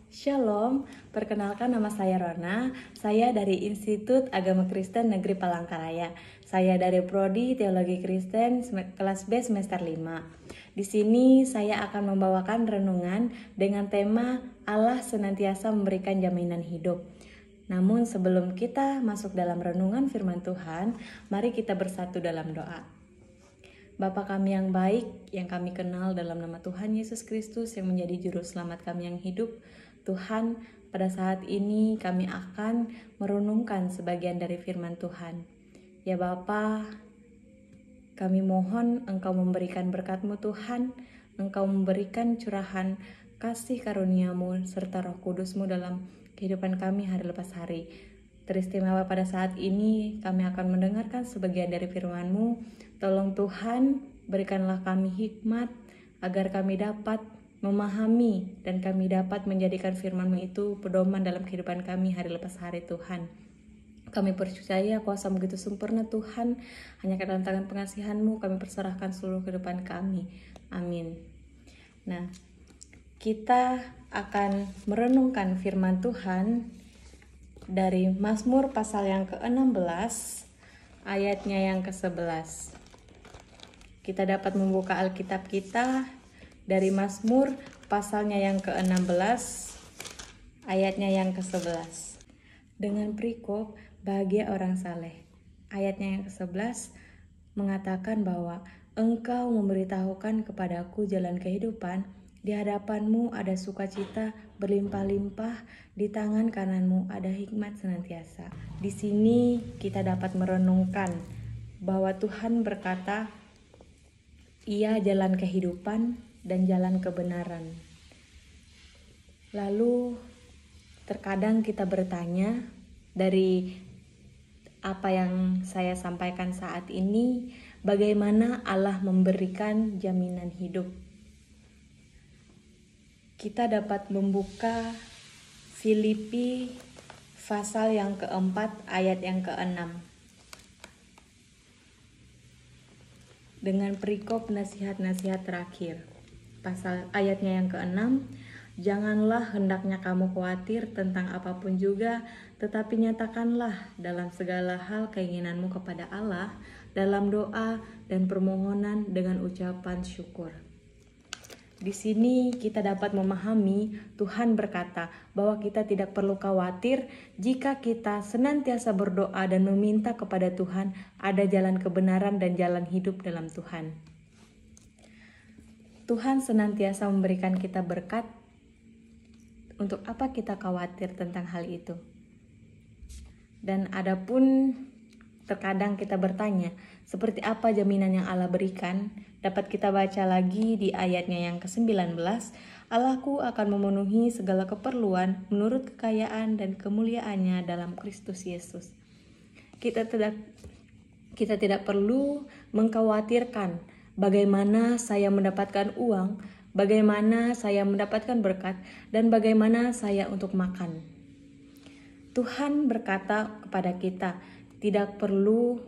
Shalom, perkenalkan nama saya Rona. Saya dari Institut Agama Kristen Negeri Palangkaraya. Saya dari Prodi Teologi Kristen kelas B semester 5. Di sini saya akan membawakan renungan dengan tema Allah senantiasa memberikan jaminan hidup. Namun sebelum kita masuk dalam renungan firman Tuhan, mari kita bersatu dalam doa. Bapa kami yang baik, yang kami kenal dalam nama Tuhan Yesus Kristus yang menjadi juru selamat kami yang hidup, Tuhan, pada saat ini kami akan merenungkan sebagian dari firman Tuhan. Ya Bapa, kami mohon Engkau memberikan berkat-Mu Tuhan, Engkau memberikan curahan kasih karunia-Mu serta Roh Kudus-Mu dalam kehidupan kami hari lepas hari. Teristimewa pada saat ini kami akan mendengarkan sebagian dari firman-Mu. Tolong Tuhan, berikanlah kami hikmat agar kami dapat memahami dan kami dapat menjadikan firman-Mu itu pedoman dalam kehidupan kami hari lepas hari Tuhan. Kami percaya kuasa begitu sempurna Tuhan, hanya ke dalam tangan pengasihan-Mu kami perserahkan seluruh kehidupan kami. Amin. Nah, kita akan merenungkan firman Tuhan dari Mazmur pasal yang ke-16, ayatnya yang ke-11. Kita dapat membuka Alkitab kita dari Mazmur pasalnya yang ke-16, ayatnya yang ke-11. Dengan perikop bahagia orang saleh. Ayatnya yang ke-11 mengatakan bahwa Engkau memberitahukan kepadaku jalan kehidupan, di hadapan-Mu ada sukacita berlimpah-limpah, di tangan kanan-Mu ada hikmat senantiasa. Di sini kita dapat merenungkan bahwa Tuhan berkata, Ia jalan kehidupan dan jalan kebenaran. Lalu terkadang kita bertanya, dari apa yang saya sampaikan saat ini, bagaimana Allah memberikan jaminan hidup? Kita dapat membuka Filipi pasal yang ke-4 ayat yang ke-6 dengan perikop nasihat-nasihat terakhir. Pasal ayatnya yang ke-6, janganlah hendaknya kamu khawatir tentang apapun juga, tetapi nyatakanlah dalam segala hal keinginanmu kepada Allah dalam doa dan permohonan dengan ucapan syukur. Di sini kita dapat memahami Tuhan berkata bahwa kita tidak perlu khawatir jika kita senantiasa berdoa dan meminta kepada Tuhan ada jalan kebenaran dan jalan hidup dalam Tuhan. Tuhan senantiasa memberikan kita berkat. Untuk apa kita khawatir tentang hal itu? Dan adapun terkadang kita bertanya, seperti apa jaminan yang Allah berikan? Dapat kita baca lagi di ayatnya yang ke-19, Allahku akan memenuhi segala keperluan menurut kekayaan dan kemuliaannya dalam Kristus Yesus. Kita tidak perlu mengkhawatirkan bagaimana saya mendapatkan uang, bagaimana saya mendapatkan berkat, dan bagaimana saya untuk makan. Tuhan berkata kepada kita, tidak perlu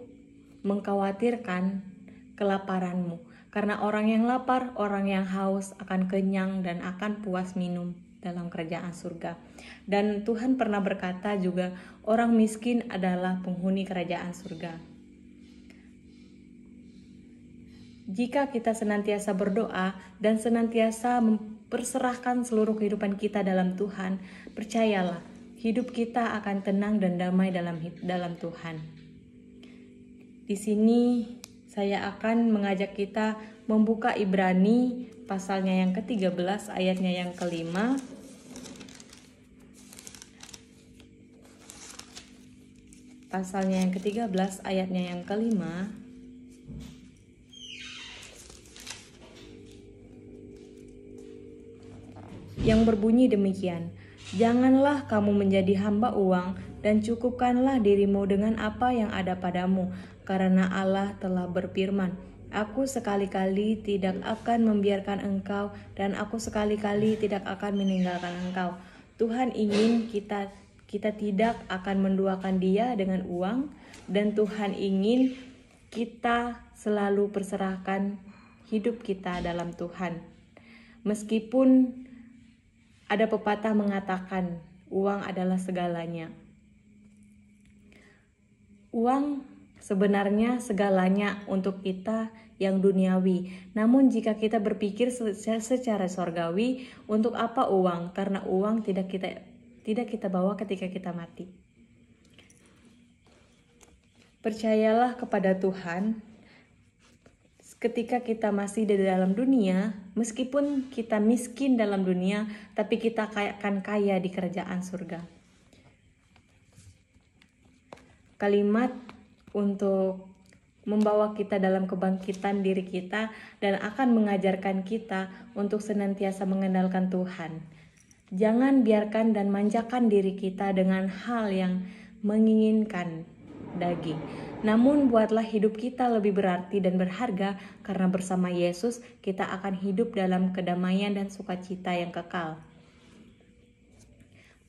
mengkhawatirkan kelaparanmu. Karena orang yang lapar, orang yang haus akan kenyang dan akan puas minum dalam kerajaan surga. Dan Tuhan pernah berkata juga, orang miskin adalah penghuni kerajaan surga. Jika kita senantiasa berdoa dan senantiasa memperserahkan seluruh kehidupan kita dalam Tuhan, percayalah, hidup kita akan tenang dan damai dalam Tuhan. Di sini saya akan mengajak kita membuka Ibrani pasalnya yang ke-13 ayatnya yang ke-5. Pasalnya yang ke-13 ayatnya yang ke-5. Yang berbunyi demikian, janganlah kamu menjadi hamba uang dan cukupkanlah dirimu dengan apa yang ada padamu, karena Allah telah berfirman, Aku sekali-kali tidak akan membiarkan engkau dan aku sekali-kali tidak akan meninggalkan engkau. Tuhan ingin kita tidak akan menduakan Dia dengan uang, dan Tuhan ingin kita selalu perserahkan hidup kita dalam Tuhan. Meskipun Ada pepatah mengatakan, uang adalah segalanya. Uang sebenarnya segalanya untuk kita yang duniawi. Namun jika kita berpikir secara sorgawi, untuk apa uang? Karena uang tidak kita bawa ketika kita mati. Percayalah kepada Tuhan. Ketika kita masih di dalam dunia, meskipun kita miskin dalam dunia, tapi kita akan kaya di kerajaan surga. Kalimat untuk membawa kita dalam kebangkitan diri kita dan akan mengajarkan kita untuk senantiasa mengandalkan Tuhan. Jangan biarkan dan manjakan diri kita dengan hal yang menginginkan daging. Namun buatlah hidup kita lebih berarti dan berharga, karena bersama Yesus kita akan hidup dalam kedamaian dan sukacita yang kekal.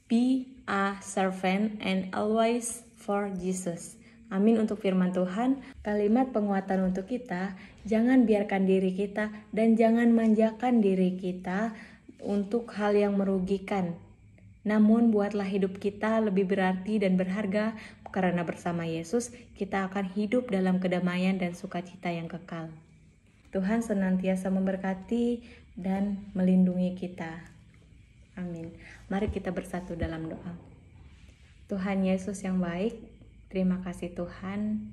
Be a servant and always for Jesus. Amin untuk firman Tuhan. Kalimat penguatan untuk kita, jangan biarkan diri kita dan jangan manjakan diri kita untuk hal yang merugikan. Namun buatlah hidup kita lebih berarti dan berharga, karena bersama Yesus kita akan hidup dalam kedamaian dan sukacita yang kekal. Tuhan senantiasa memberkati dan melindungi kita. Amin. Mari kita bersatu dalam doa. Tuhan Yesus yang baik, terima kasih Tuhan,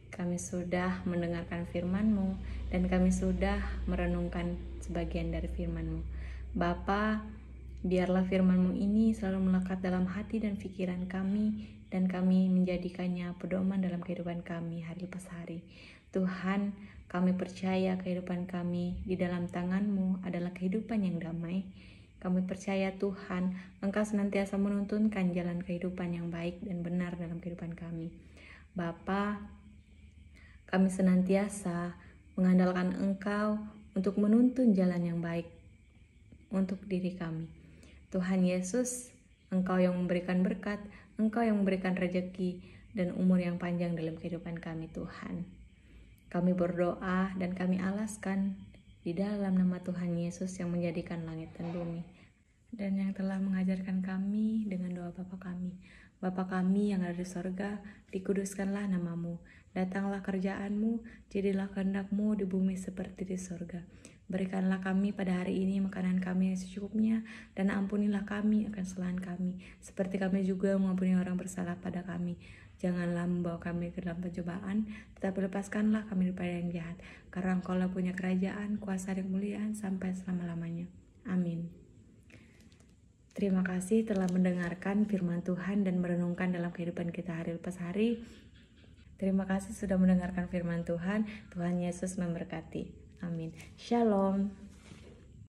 kami sudah mendengarkan firman-Mu dan kami sudah merenungkan sebagian dari firman-Mu. Bapa, biarlah firman-Mu ini selalu melekat dalam hati dan pikiran kami, dan kami menjadikannya pedoman dalam kehidupan kami hari lepas hari. Tuhan, kami percaya kehidupan kami di dalam tangan-Mu adalah kehidupan yang damai. Kami percaya Tuhan, Engkau senantiasa menuntunkan jalan kehidupan yang baik dan benar dalam kehidupan kami. Bapa, kami senantiasa mengandalkan Engkau untuk menuntun jalan yang baik untuk diri kami. Tuhan Yesus, Engkau yang memberikan berkat, Engkau yang memberikan rezeki dan umur yang panjang dalam kehidupan kami Tuhan. Kami berdoa dan kami alaskan di dalam nama Tuhan Yesus yang menjadikan langit dan bumi, dan yang telah mengajarkan kami dengan doa Bapa kami. Bapa kami yang ada di sorga, dikuduskanlah namamu, datanglah kerjaan-Mu, jadilah kehendak-Mu di bumi seperti di sorga. Berikanlah kami pada hari ini makanan kami yang secukupnya, dan ampunilah kami akan kesalahan kami, seperti kami juga mengampuni orang bersalah pada kami. Janganlah membawa kami ke dalam pencobaan, tetapi lepaskanlah kami daripada yang jahat, karena Engkau-lah punya kerajaan, kuasa dan kemuliaan sampai selama-lamanya. Amin. Terima kasih telah mendengarkan firman Tuhan dan merenungkan dalam kehidupan kita hari lepas hari. Terima kasih sudah mendengarkan firman Tuhan. Tuhan Yesus memberkati. Amin. Shalom.